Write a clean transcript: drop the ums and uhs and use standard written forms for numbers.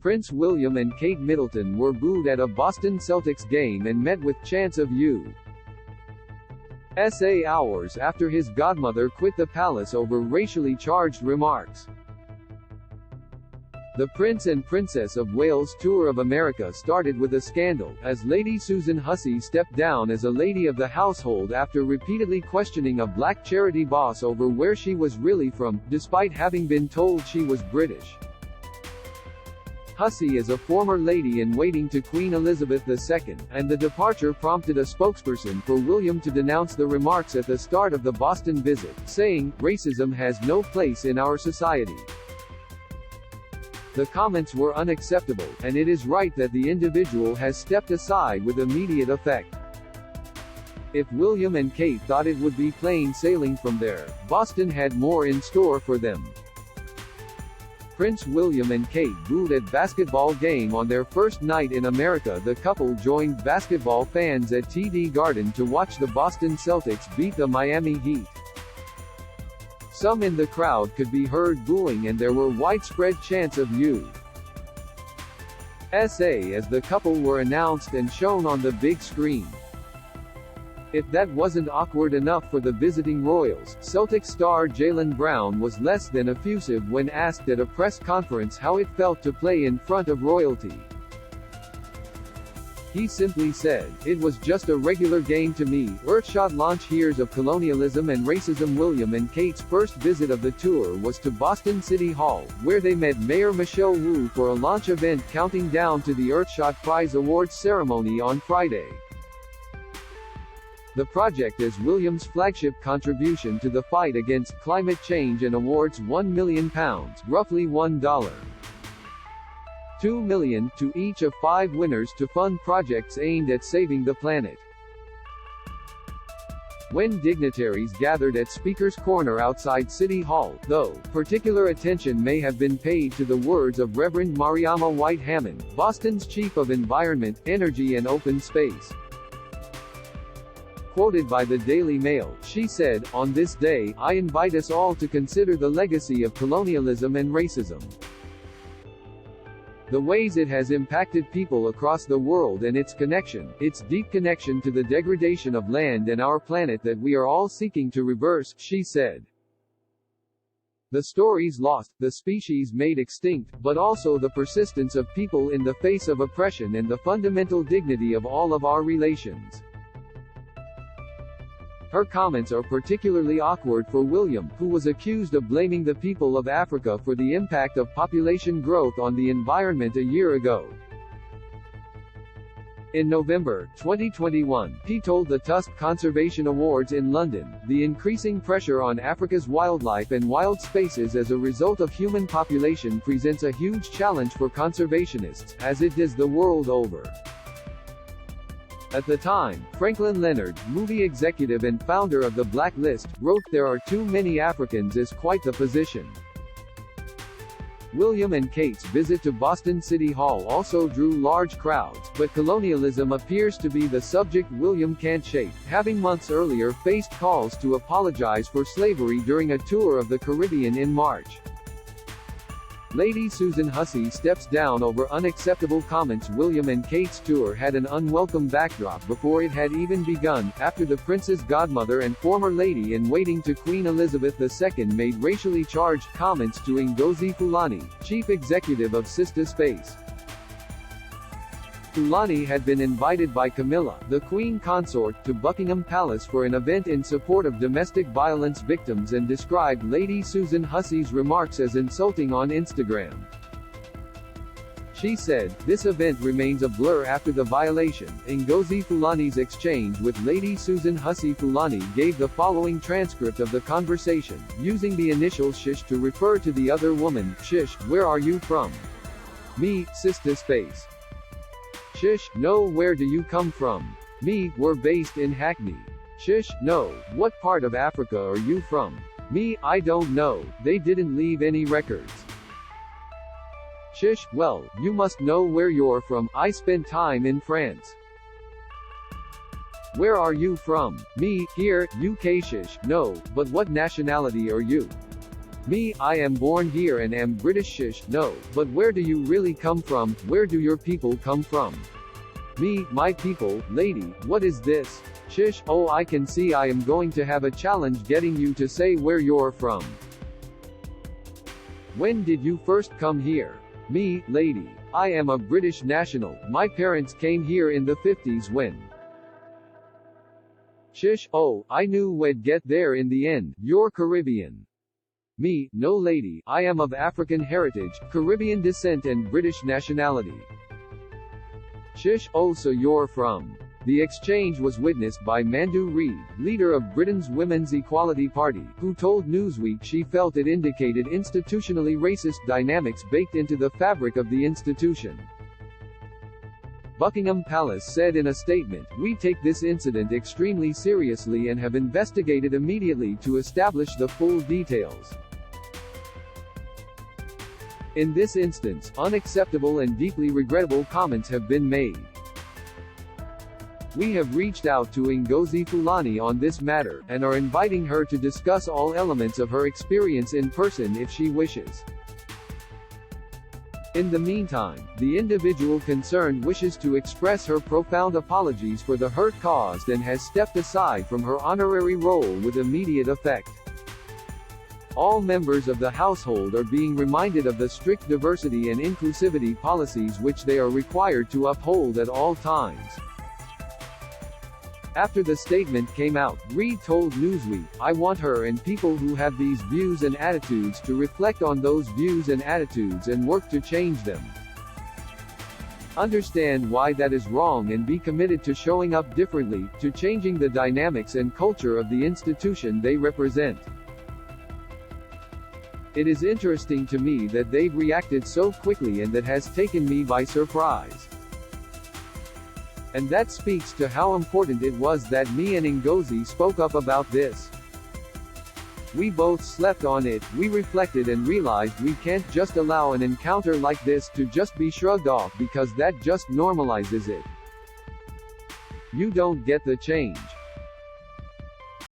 Prince William and Kate Middleton were booed at a Boston Celtics game and met with chants of U.S.A. hours after his godmother quit the palace over racially charged remarks. The Prince and Princess of Wales tour of America started with a scandal, as Lady Susan Hussey stepped down as a lady of the household after repeatedly questioning a black charity boss over where she was really from, despite having been told she was British. Hussey is a former lady-in-waiting to Queen Elizabeth II, and the departure prompted a spokesperson for William to denounce the remarks at the start of the Boston visit, saying, "Racism has no place in our society." The comments were unacceptable, and it is right that the individual has stepped aside with immediate effect. If William and Kate thought it would be plain sailing from there, Boston had more in store for them. Prince William and Kate booed at basketball game on their first night in America. The couple joined basketball fans at TD Garden to watch the Boston Celtics beat the Miami Heat. Some in the crowd could be heard booing, and there were widespread chants of U.S.A. as the couple were announced and shown on the big screen. If that wasn't awkward enough for the visiting Royals, Celtics star Jaylen Brown was less than effusive when asked at a press conference how it felt to play in front of royalty. He simply said, "It was just a regular game to me." Earthshot launch years of colonialism and racism. William and Kate's first visit of the tour was to Boston City Hall, where they met Mayor Michelle Wu for a launch event counting down to the Earthshot Prize Awards ceremony on Friday. The project is William's flagship contribution to the fight against climate change and awards £1 million, roughly $1.2 million, to each of 5 winners to fund projects aimed at saving the planet. When dignitaries gathered at Speaker's Corner outside City Hall, though, particular attention may have been paid to the words of Reverend Mariama White Hammond, Boston's Chief of Environment, Energy and Open Space. Quoted by the Daily Mail, she said, "On this day, I invite us all to consider the legacy of colonialism and racism. The ways it has impacted people across the world and its deep connection to the degradation of land and our planet that we are all seeking to reverse," she said. The stories lost, the species made extinct, but also the persistence of people in the face of oppression and the fundamental dignity of all of our relations. Her comments are particularly awkward for William, who was accused of blaming the people of Africa for the impact of population growth on the environment a year ago. In November 2021, he told the Tusk Conservation Awards in London, "The increasing pressure on Africa's wildlife and wild spaces as a result of human population presents a huge challenge for conservationists, as it does the world over." At the time, Franklin Leonard, movie executive and founder of The Black List, wrote, "There are too many Africans is quite the position." William and Kate's visit to Boston City Hall also drew large crowds, but colonialism appears to be the subject William can't shake, having months earlier faced calls to apologize for slavery during a tour of the Caribbean in March. Lady Susan Hussey steps down over unacceptable comments. William and Kate's tour had an unwelcome backdrop before it had even begun, after the prince's godmother and former lady-in-waiting to Queen Elizabeth II made racially charged comments to Ngozi Fulani, chief executive of Sista Space. Fulani had been invited by Camilla, the Queen Consort, to Buckingham Palace for an event in support of domestic violence victims and described Lady Susan Hussey's remarks as insulting on Instagram. She said, "This event remains a blur after the violation." Ngozi Fulani's exchange with Lady Susan Hussey. Fulani gave the following transcript of the conversation, using the initial Shish to refer to the other woman. "Shish, where are you from?" "Me, Sista Space." "Shish, no, where do you come from?" "Me, we're based in Hackney." "Shish, no, what part of Africa are you from?" "Me, I don't know, they didn't leave any records." "Shish, well, you must know where you're from, I spent time in France." "Where are you from?" "Me, here, UK." "Shish, no, but what nationality are you?" Me, I am born here and am British. Shish, no, but where do you really come from? Where do your people come from? Me, my people. Lady, what is this? Shish, oh, I can see I am going to have a challenge getting you to say where you're from. When did you first come here? Me, lady, I am a British national. My parents came here in the 50s when. Shish, oh, I knew we'd get there in the end. You're Caribbean. Me, no lady, I am of African heritage, Caribbean descent and British nationality. Shish, oh, so you're from. The exchange was witnessed by Mandu Reid, leader of Britain's Women's Equality Party, who told Newsweek she felt it indicated institutionally racist dynamics baked into the fabric of the institution. Buckingham Palace said in a statement, "We take this incident extremely seriously and have investigated immediately to establish the full details. In this instance, unacceptable and deeply regrettable comments have been made. We have reached out to Ngozi Fulani on this matter, and are inviting her to discuss all elements of her experience in person if she wishes. In the meantime, the individual concerned wishes to express her profound apologies for the hurt caused and has stepped aside from her honorary role with immediate effect. All members of the household are being reminded of the strict diversity and inclusivity policies which they are required to uphold at all times." After the statement came out, Reid told Newsweek, "I want her and people who have these views and attitudes to reflect on those views and attitudes and work to change them. Understand why that is wrong and be committed to showing up differently, to changing the dynamics and culture of the institution they represent. It is interesting to me that they've reacted so quickly and that has taken me by surprise. And that speaks to how important it was that me and Ngozi spoke up about this. We both slept on it, we reflected and realized we can't just allow an encounter like this to just be shrugged off because that just normalizes it. You don't get the change.